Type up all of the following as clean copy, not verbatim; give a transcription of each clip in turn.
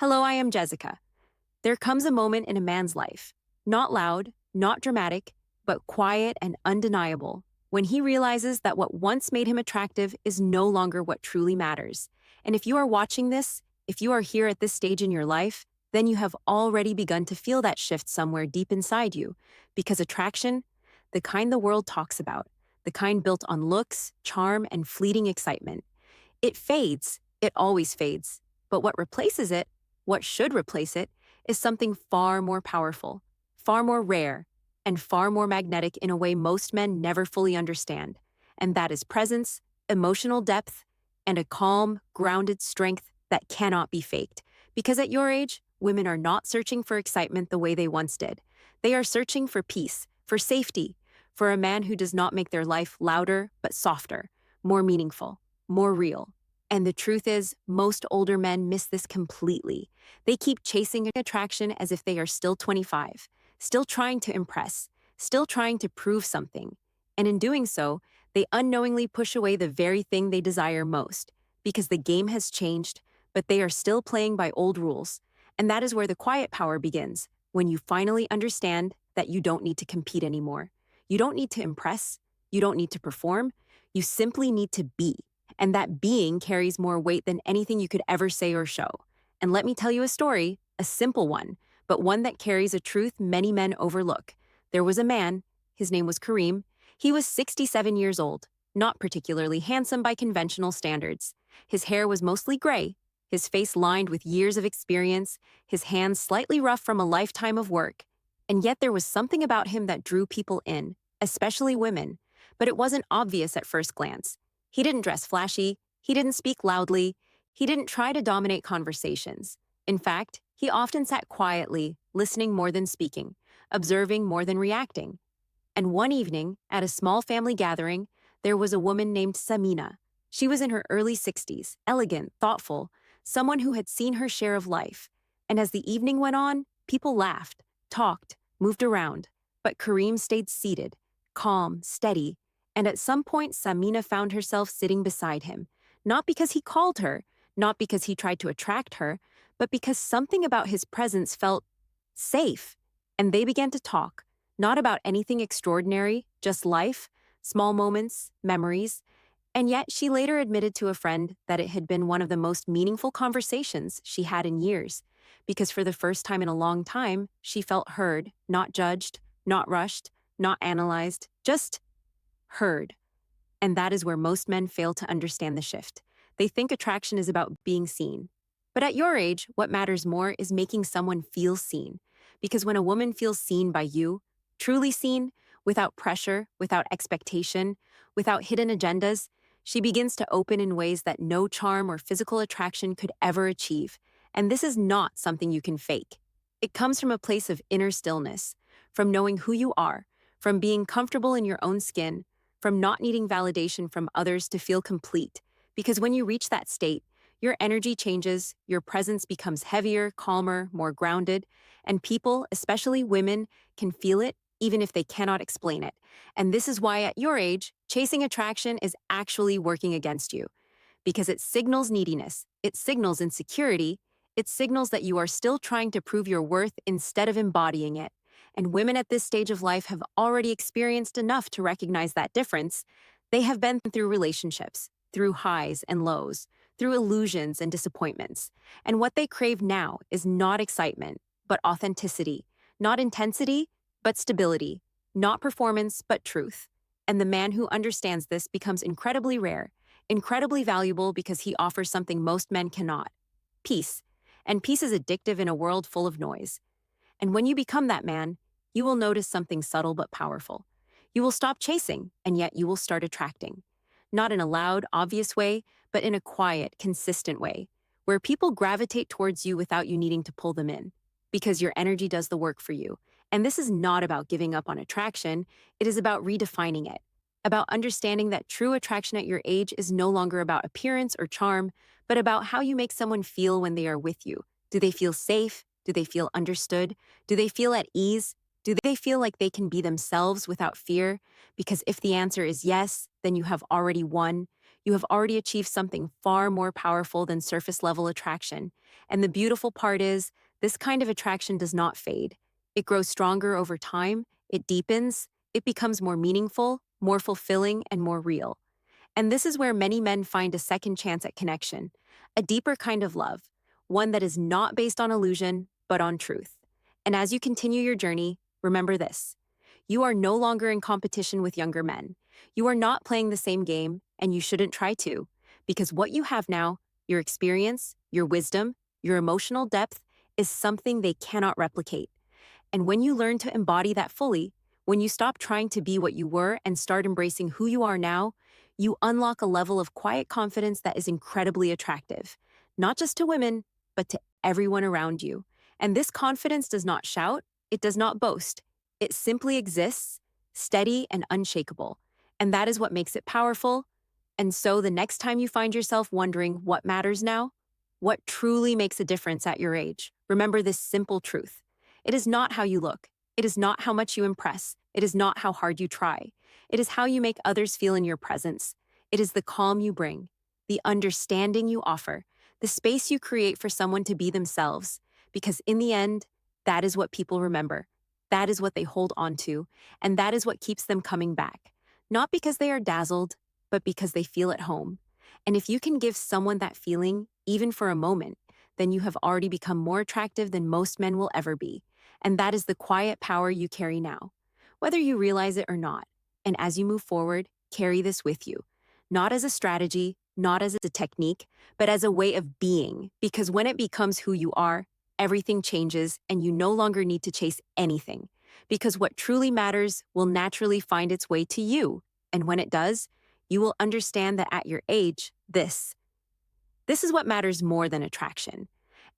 Hello, I am Jessica. There comes a moment in a man's life, not loud, not dramatic, but quiet and undeniable, when he realizes that what once made him attractive is no longer what truly matters. And if you are watching this, if you are here at this stage in your life, then you have already begun to feel that shift somewhere deep inside you. Because attraction, the kind the world talks about, the kind built on looks, charm, and fleeting excitement, it fades. It always fades. But what replaces it, what should replace it, is something far more powerful, far more rare, and far more magnetic in a way most men never fully understand. And that is presence, emotional depth, and a calm, grounded strength that cannot be faked. Because at your age, women are not searching for excitement the way they once did. They are searching for peace, for safety, for a man who does not make their life louder but softer, more meaningful, more real. And the truth is, most older men miss this completely. They keep chasing attraction as if they are still 25, still trying to impress, still trying to prove something. And in doing so, they unknowingly push away the very thing they desire most, because the game has changed, but they are still playing by old rules. And that is where the quiet power begins, when you finally understand that you don't need to compete anymore. You don't need to impress, you don't need to perform, you simply need to be. And that being carries more weight than anything you could ever say or show. And let me tell you a story, a simple one, but one that carries a truth many men overlook. There was a man, his name was Kareem. He was 67 years old, not particularly handsome by conventional standards. His hair was mostly gray, his face lined with years of experience, his hands slightly rough from a lifetime of work. And yet there was something about him that drew people in, especially women. But it wasn't obvious at first glance. He didn't dress flashy, he didn't speak loudly, he didn't try to dominate conversations. In fact, he often sat quietly, listening more than speaking, observing more than reacting. And one evening, at a small family gathering, there was a woman named Samina. She was in her early 60s, elegant, thoughtful, someone who had seen her share of life. And as the evening went on, people laughed, talked, moved around. But Kareem stayed seated, calm, steady. And at some point, Samina found herself sitting beside him, not because he called her, not because he tried to attract her, but because something about his presence felt safe. And they began to talk, not about anything extraordinary, just life, small moments, memories. And yet she later admitted to a friend that it had been one of the most meaningful conversations she had in years, because for the first time in a long time, she felt heard, not judged, not rushed, not analyzed, just heard. And that is where most men fail to understand the shift. They think attraction is about being seen. But at your age, what matters more is making someone feel seen. Because when a woman feels seen by you, truly seen, without pressure, without expectation, without hidden agendas, she begins to open in ways that no charm or physical attraction could ever achieve. And this is not something you can fake. It comes from a place of inner stillness, from knowing who you are, from being comfortable in your own skin, from not needing validation from others to feel complete. Because when you reach that state, your energy changes, your presence becomes heavier, calmer, more grounded, and people, especially women, can feel it even if they cannot explain it. And this is why at your age, chasing attraction is actually working against you. Because it signals neediness, it signals insecurity, it signals that you are still trying to prove your worth instead of embodying it. And women at this stage of life have already experienced enough to recognize that difference. They have been through relationships, through highs and lows, through illusions and disappointments. And what they crave now is not excitement, but authenticity, not intensity, but stability, not performance, but truth. And the man who understands this becomes incredibly rare, incredibly valuable because he offers something most men cannot: peace. And peace is addictive in a world full of noise. And when you become that man, you will notice something subtle but powerful. You will stop chasing, and yet you will start attracting. Not in a loud, obvious way, but in a quiet, consistent way, where people gravitate towards you without you needing to pull them in, because your energy does the work for you. And this is not about giving up on attraction, it is about redefining it, about understanding that true attraction at your age is no longer about appearance or charm, but about how you make someone feel when they are with you. Do they feel safe? Do they feel understood? Do they feel at ease? Do they feel like they can be themselves without fear? Because if the answer is yes, then you have already won. you have already achieved something far more powerful than surface level attraction. And the beautiful part is, this kind of attraction does not fade. It grows stronger over time, it deepens, it becomes more meaningful, more fulfilling, and more real. And this is where many men find a second chance at connection, a deeper kind of love, one that is not based on illusion, but on truth. And as you continue your journey, remember this: you are no longer in competition with younger men. You are not playing the same game, and you shouldn't try to, because what you have now, your experience, your wisdom, your emotional depth, is something they cannot replicate. And when you learn to embody that fully, when you stop trying to be what you were and start embracing who you are now, you unlock a level of quiet confidence that is incredibly attractive, not just to women, but to everyone around you. And this confidence does not shout, it does not boast, it simply exists, steady and unshakable. And that is what makes it powerful. And so the next time you find yourself wondering what matters now, what truly makes a difference at your age, remember this simple truth: it is not how you look. It is not how much you impress. It is not how hard you try. It is how you make others feel in your presence. It is the calm you bring, the understanding you offer, the space you create for someone to be themselves. Because in the end, that is what people remember. That is what they hold on to. And that is what keeps them coming back. Not because they are dazzled, but because they feel at home. And if you can give someone that feeling, even for a moment, then you have already become more attractive than most men will ever be. And that is the quiet power you carry now, whether you realize it or not. And as you move forward, carry this with you, not as a strategy, not as a technique, but as a way of being. Because when it becomes who you are, everything changes and you no longer need to chase anything. Because what truly matters will naturally find its way to you. And when it does, you will understand that at your age, this is what matters more than attraction.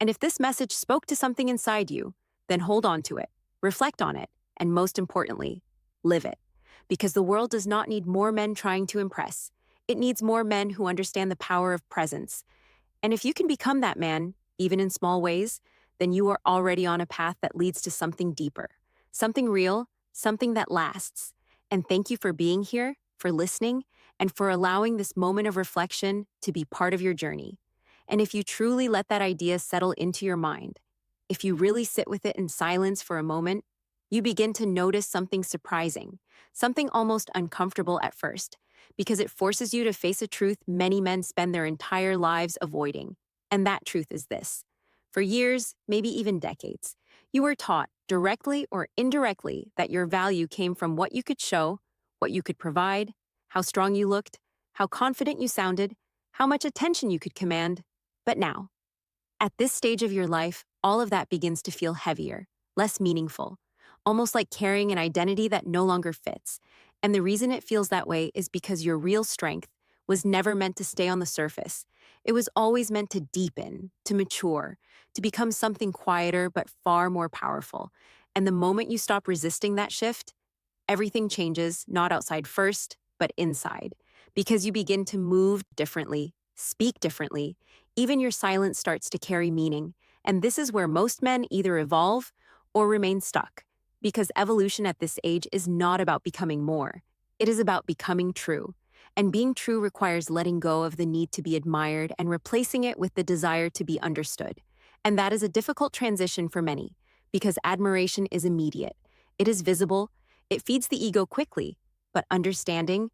And if this message spoke to something inside you, then hold on to it, reflect on it, and most importantly, live it. Because the world does not need more men trying to impress. It needs more men who understand the power of presence. And if you can become that man, even in small ways, then you are already on a path that leads to something deeper, something real, something that lasts. And thank you for being here, for listening, and for allowing this moment of reflection to be part of your journey. And if you truly let that idea settle into your mind, if you really sit with it in silence for a moment, you begin to notice something surprising, something almost uncomfortable at first, because it forces you to face a truth many men spend their entire lives avoiding. And that truth is this: for years, maybe even decades, you were taught, directly or indirectly, that your value came from what you could show, what you could provide, how strong you looked, how confident you sounded, how much attention you could command. But now, at this stage of your life, all of that begins to feel heavier, less meaningful, almost like carrying an identity that no longer fits. And the reason it feels that way is because your real strength was never meant to stay on the surface. It was always meant to deepen, to mature, to become something quieter but far more powerful. And the moment you stop resisting that shift, everything changes, not outside first, but inside. Because you begin to move differently, speak differently. Even your silence starts to carry meaning. And this is where most men either evolve or remain stuck. Because evolution at this age is not about becoming more. It is about becoming true. And being true requires letting go of the need to be admired and replacing it with the desire to be understood. And that is a difficult transition for many, because admiration is immediate. It is visible. It feeds the ego quickly. But understanding,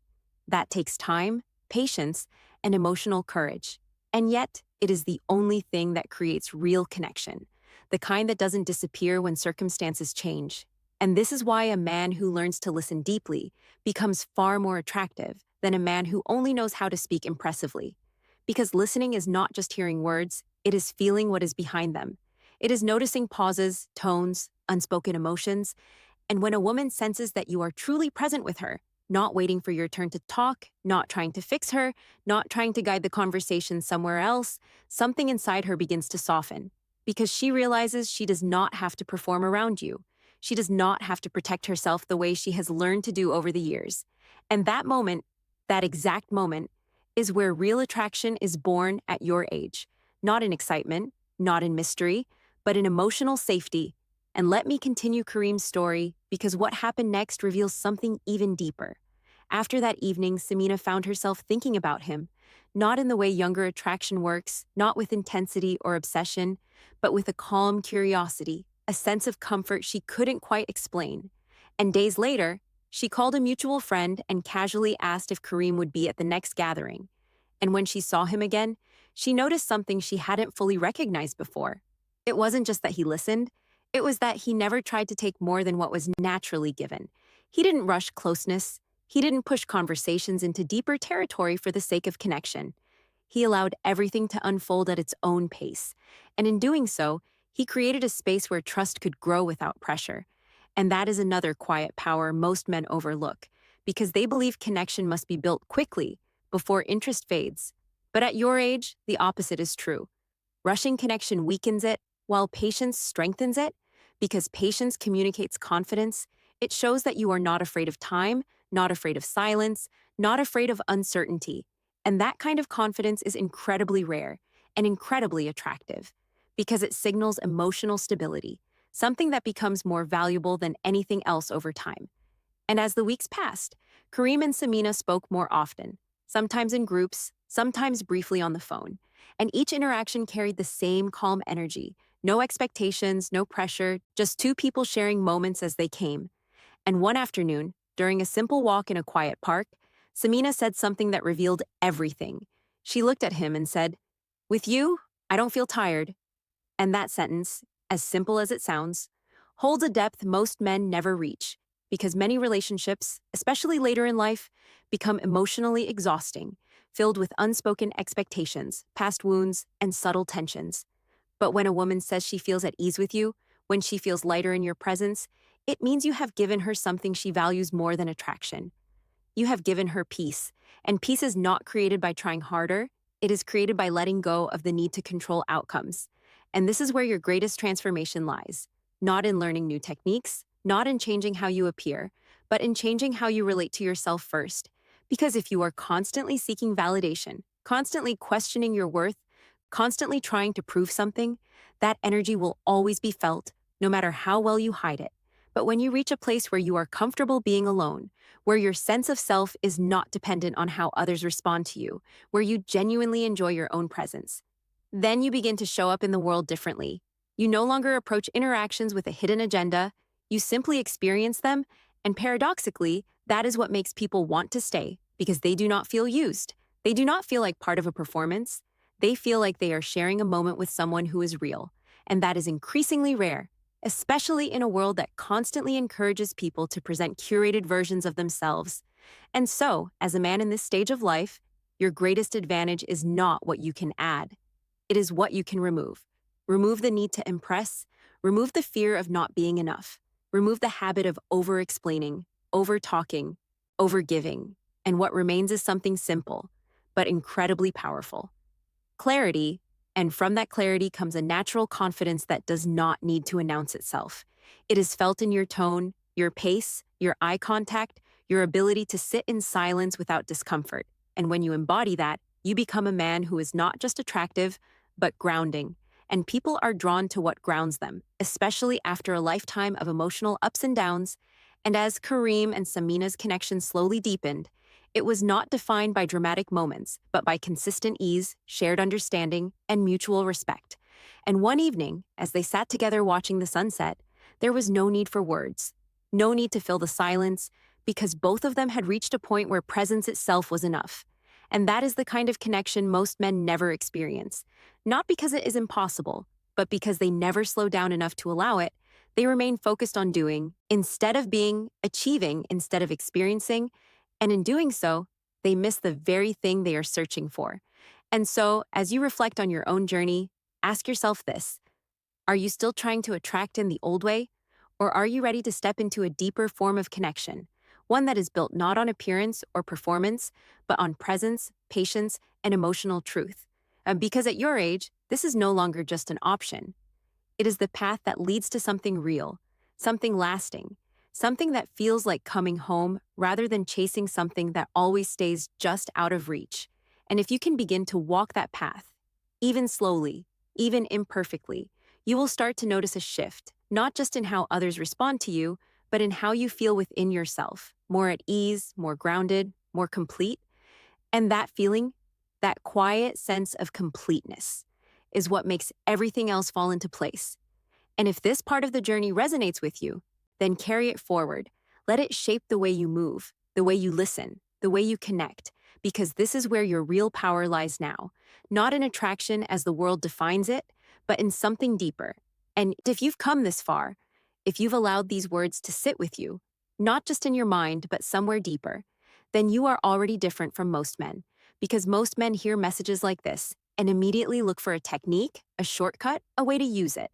that takes time, patience, and emotional courage. And yet, it is the only thing that creates real connection, the kind that doesn't disappear when circumstances change. And this is why a man who learns to listen deeply becomes far more attractive than a man who only knows how to speak impressively. Because listening is not just hearing words, it is feeling what is behind them. It is noticing pauses, tones, unspoken emotions. And when a woman senses that you are truly present with her, not waiting for your turn to talk, not trying to fix her, not trying to guide the conversation somewhere else, something inside her begins to soften. Because she realizes she does not have to perform around you. She does not have to protect herself the way she has learned to do over the years. And that moment, that exact moment, is where real attraction is born at your age. Not in excitement, not in mystery, but in emotional safety. And let me continue Kareem's story, because what happened next reveals something even deeper. After that evening, Samina found herself thinking about him, not in the way younger attraction works, not with intensity or obsession, but with a calm curiosity, a sense of comfort she couldn't quite explain. And days later, she called a mutual friend and casually asked if Kareem would be at the next gathering. And when she saw him again, she noticed something she hadn't fully recognized before. It wasn't just that he listened, it was that he never tried to take more than what was naturally given. He didn't rush closeness, he didn't push conversations into deeper territory for the sake of connection. He allowed everything to unfold at its own pace, and in doing so, he created a space where trust could grow without pressure. And that is another quiet power most men overlook, because they believe connection must be built quickly, before interest fades. But at your age, the opposite is true. Rushing connection weakens it, while patience strengthens it, because patience communicates confidence. It shows that you are not afraid of time, not afraid of silence, not afraid of uncertainty. And that kind of confidence is incredibly rare and incredibly attractive, because it signals emotional stability, something that becomes more valuable than anything else over time. And as the weeks passed, Kareem and Samina spoke more often, sometimes in groups, sometimes briefly on the phone. And each interaction carried the same calm energy, no expectations, no pressure, just two people sharing moments as they came. And one afternoon, during a simple walk in a quiet park, Samina said something that revealed everything. She looked at him and said, "With you, I don't feel tired." And that sentence, as simple as it sounds, holds a depth most men never reach, because many relationships, especially later in life, become emotionally exhausting, filled with unspoken expectations, past wounds, and subtle tensions. But when a woman says she feels at ease with you, when she feels lighter in your presence, it means you have given her something she values more than attraction. You have given her peace, and peace is not created by trying harder, it is created by letting go of the need to control outcomes. And this is where your greatest transformation lies, not in learning new techniques, not in changing how you appear, but in changing how you relate to yourself first. Because if you are constantly seeking validation, constantly questioning your worth, constantly trying to prove something, that energy will always be felt, no matter how well you hide it. But when you reach a place where you are comfortable being alone, where your sense of self is not dependent on how others respond to you, where you genuinely enjoy your own presence, then you begin to show up in the world differently. You no longer approach interactions with a hidden agenda, you simply experience them, and paradoxically, that is what makes people want to stay, because they do not feel used. They do not feel like part of a performance. They feel like they are sharing a moment with someone who is real, and that is increasingly rare, especially in a world that constantly encourages people to present curated versions of themselves. And so, as a man in this stage of life, your greatest advantage is not what you can add. It is what you can remove. Remove the need to impress, remove the fear of not being enough, remove the habit of over-explaining, over-talking, over-giving, and what remains is something simple, but incredibly powerful. Clarity, and from that clarity comes a natural confidence that does not need to announce itself. It is felt in your tone, your pace, your eye contact, your ability to sit in silence without discomfort. And when you embody that, you become a man who is not just attractive, but grounding. And people are drawn to what grounds them, especially after a lifetime of emotional ups and downs. And as Kareem and Samina's connection slowly deepened, it was not defined by dramatic moments, but by consistent ease, shared understanding, and mutual respect. And one evening, as they sat together watching the sunset, there was no need for words, no need to fill the silence, because both of them had reached a point where presence itself was enough. And that is the kind of connection most men never experience. Not because it is impossible, but because they never slow down enough to allow it. They remain focused on doing, instead of being, achieving instead of experiencing, and in doing so, they miss the very thing they are searching for. And so, as you reflect on your own journey, ask yourself this: are you still trying to attract in the old way? Or are you ready to step into a deeper form of connection? One that is built not on appearance or performance, but on presence, patience, and emotional truth. Because at your age, this is no longer just an option. It is the path that leads to something real, something lasting, something that feels like coming home rather than chasing something that always stays just out of reach. And if you can begin to walk that path, even slowly, even imperfectly, you will start to notice a shift, not just in how others respond to you, but in how you feel within yourself, more at ease, more grounded, more complete. And that feeling, that quiet sense of completeness, is what makes everything else fall into place. And if this part of the journey resonates with you, then carry it forward. Let it shape the way you move, the way you listen, the way you connect, because this is where your real power lies now, not in attraction as the world defines it, but in something deeper. And if you've come this far, if you've allowed these words to sit with you, not just in your mind, but somewhere deeper, then you are already different from most men, because most men hear messages like this and immediately look for a technique, a shortcut, a way to use it.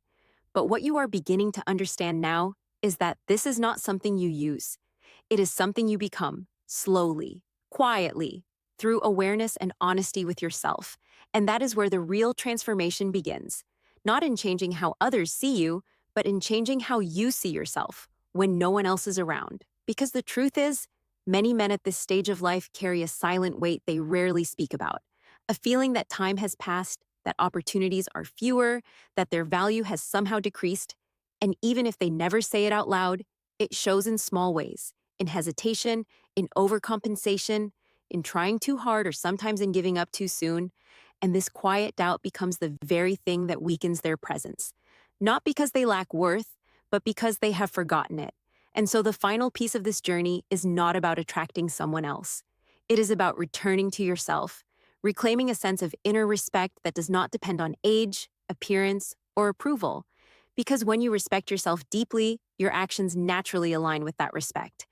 But what you are beginning to understand now is that this is not something you use. It is something you become, slowly, quietly, through awareness and honesty with yourself. And that is where the real transformation begins. Not in changing how others see you, but in changing how you see yourself when no one else is around. Because the truth is, many men at this stage of life carry a silent weight they rarely speak about. A feeling that time has passed, that opportunities are fewer, that their value has somehow decreased. And even if they never say it out loud, it shows in small ways, in hesitation, in overcompensation, in trying too hard, or sometimes in giving up too soon. And this quiet doubt becomes the very thing that weakens their presence. Not because they lack worth, but because they have forgotten it. And so the final piece of this journey is not about attracting someone else. It is about returning to yourself, reclaiming a sense of inner respect that does not depend on age, appearance, or approval. Because when you respect yourself deeply, your actions naturally align with that respect.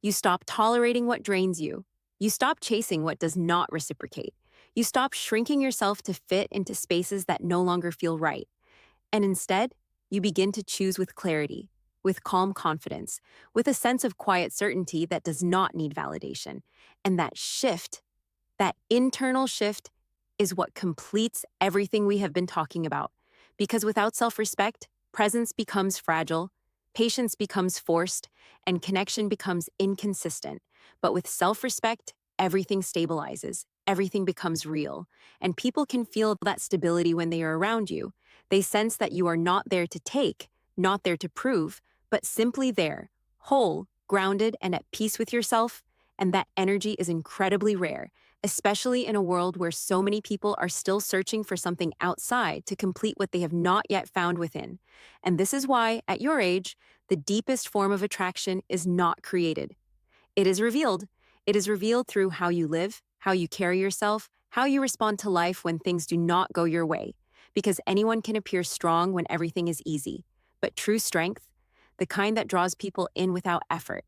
You stop tolerating what drains you. You stop chasing what does not reciprocate. You stop shrinking yourself to fit into spaces that no longer feel right. And instead, you begin to choose with clarity, with calm confidence, with a sense of quiet certainty that does not need validation. And that shift, that internal shift, is what completes everything we have been talking about. Because without self-respect, presence becomes fragile, patience becomes forced, and connection becomes inconsistent. But with self-respect, everything stabilizes, everything becomes real, and people can feel that stability when they are around you. They sense that you are not there to take, not there to prove, but simply there, whole, grounded, and at peace with yourself. And that energy is incredibly rare, especially in a world where so many people are still searching for something outside to complete what they have not yet found within. And this is why, at your age, the deepest form of attraction is not created. It is revealed. It is revealed through how you live, how you carry yourself, how you respond to life when things do not go your way. Because anyone can appear strong when everything is easy. But true strength, the kind that draws people in without effort,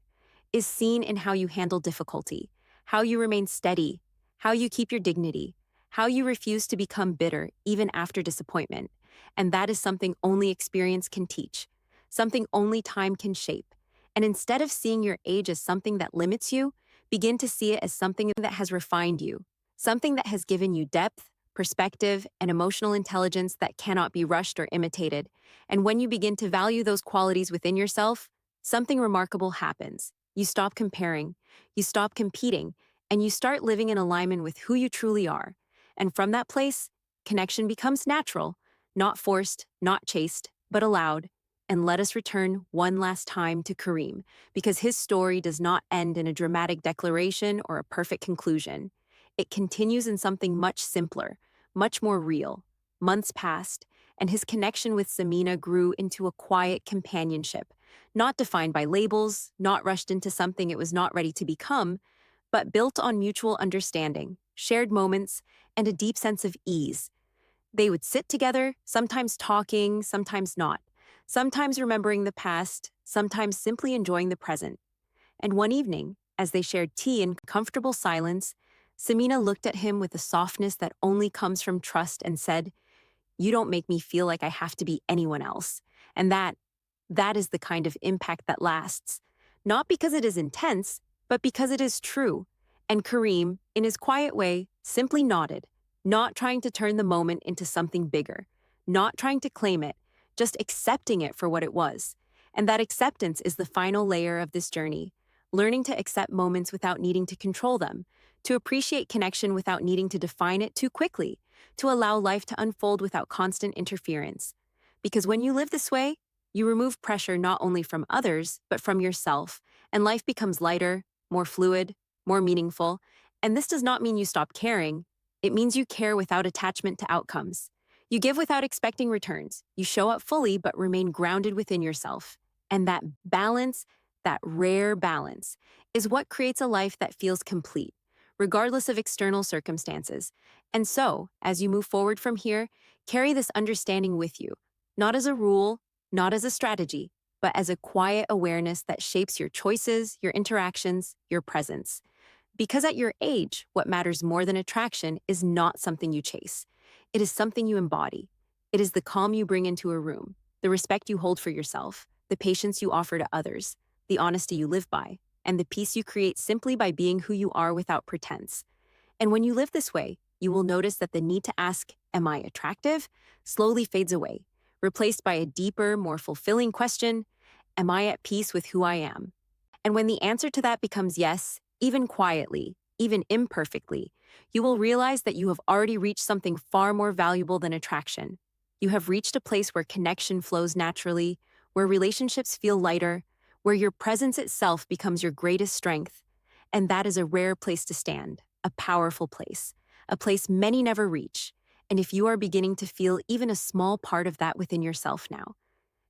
is seen in how you handle difficulty, how you remain steady, how you keep your dignity, how you refuse to become bitter even after disappointment. And that is something only experience can teach, something only time can shape. And instead of seeing your age as something that limits you, begin to see it as something that has refined you, something that has given you depth, perspective, and emotional intelligence that cannot be rushed or imitated. And when you begin to value those qualities within yourself, something remarkable happens. You stop comparing, you stop competing, and you start living in alignment with who you truly are. And from that place, connection becomes natural, not forced, not chased, but allowed. And let us return one last time to Kareem, because his story does not end in a dramatic declaration or a perfect conclusion. It continues in something much simpler, much more real. Months passed, and his connection with Samina grew into a quiet companionship, not defined by labels, not rushed into something it was not ready to become, but built on mutual understanding, shared moments, and a deep sense of ease. They would sit together, sometimes talking, sometimes not, sometimes remembering the past, sometimes simply enjoying the present. And one evening, as they shared tea in comfortable silence, Samina looked at him with a softness that only comes from trust and said, "You don't make me feel like I have to be anyone else." And that is the kind of impact that lasts. Not because it is intense, but because it is true. And Kareem, in his quiet way, simply nodded, not trying to turn the moment into something bigger, not trying to claim it, just accepting it for what it was. And that acceptance is the final layer of this journey, learning to accept moments without needing to control them, to appreciate connection without needing to define it too quickly, to allow life to unfold without constant interference. Because when you live this way, You remove pressure not only from others, but from yourself, and life becomes lighter, more fluid, more meaningful. And this does not mean you stop caring. It means you care without attachment to outcomes. You give without expecting returns. You show up fully but remain grounded within yourself. And that balance, that rare balance, is what creates a life that feels complete, regardless of external circumstances. And so, as you move forward from here, carry this understanding with you, not as a rule, not as a strategy, but as a quiet awareness that shapes your choices, your interactions, your presence. Because at your age, what matters more than attraction is not something you chase. It is something you embody. It is the calm you bring into a room, the respect you hold for yourself, the patience you offer to others, the honesty you live by, and the peace you create simply by being who you are without pretense. And when you live this way, you will notice that the need to ask, "Am I attractive?" slowly fades away, replaced by a deeper, more fulfilling question, "Am I at peace with who I am?" And when the answer to that becomes yes, even quietly, even imperfectly, you will realize that you have already reached something far more valuable than attraction. You have reached a place where connection flows naturally, where relationships feel lighter, where your presence itself becomes your greatest strength. And that is a rare place to stand, a powerful place, a place many never reach. And if you are beginning to feel even a small part of that within yourself now,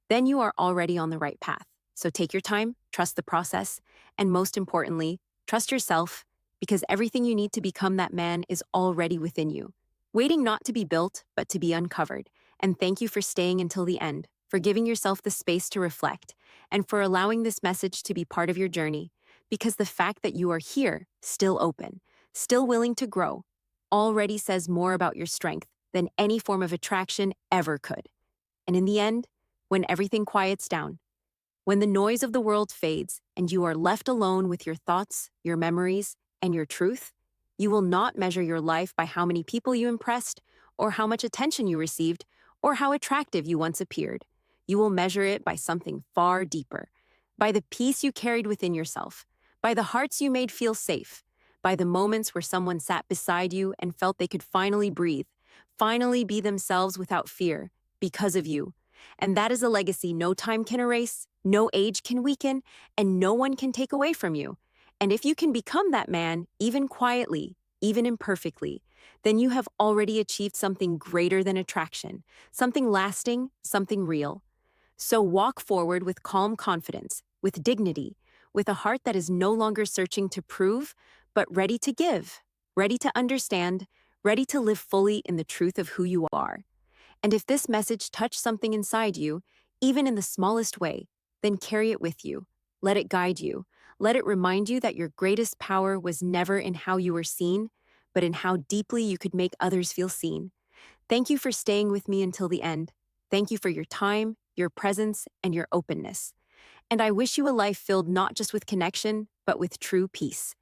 then you are already on the right path. So take your time, trust the process, and most importantly, trust yourself, because everything you need to become that man is already within you, waiting not to be built, but to be uncovered. And thank you for staying until the end, for giving yourself the space to reflect, and for allowing this message to be part of your journey, because the fact that you are here, still open, still willing to grow, already says more about your strength than any form of attraction ever could. And in the end, when everything quiets down, when the noise of the world fades and you are left alone with your thoughts, your memories, and your truth, you will not measure your life by how many people you impressed, or how much attention you received, or how attractive you once appeared. You will measure it by something far deeper, by the peace you carried within yourself, by the hearts you made feel safe, by the moments where someone sat beside you and felt they could finally breathe, finally be themselves without fear, because of you. And that is a legacy no time can erase, no age can weaken, and no one can take away from you. And if you can become that man, even quietly, even imperfectly, then you have already achieved something greater than attraction, something lasting, something real. So walk forward with calm confidence, with dignity, with a heart that is no longer searching to prove, but ready to give, ready to understand, ready to live fully in the truth of who you are. And if this message touched something inside you, even in the smallest way, then carry it with you. Let it guide you. Let it remind you that your greatest power was never in how you were seen, but in how deeply you could make others feel seen. Thank you for staying with me until the end. Thank you for your time, your presence, and your openness. And I wish you a life filled not just with connection, but with true peace.